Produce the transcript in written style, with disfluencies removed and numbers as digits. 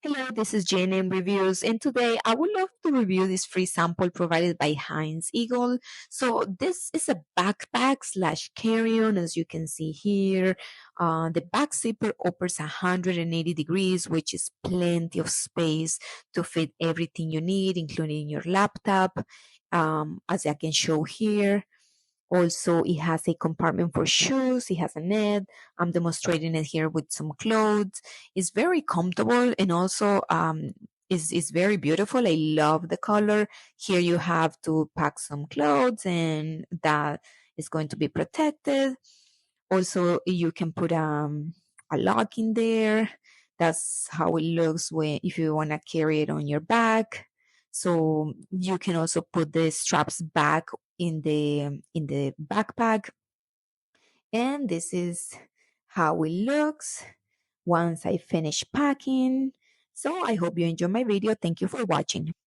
Hello, this is JNM Reviews, and today I would love to review this free sample provided by Hynes Eagle. So this is a backpack slash carry-on, as you can see here. The back zipper opens 180 degrees, which is plenty of space to fit everything you need, including your laptop, as I can show here. Also, it has a compartment for shoes. It has a net. I'm demonstrating it here with some clothes. It's very comfortable and also is very beautiful. I love the color. Here you have to pack some clothes and that is going to be protected. Also, you can put a lock in there. That's how it looks when if you want to carry it on your back. So you can also put the straps back in the backpack. And this is how it looks once I finish packing. So I hope you enjoy my video. Thank you for watching.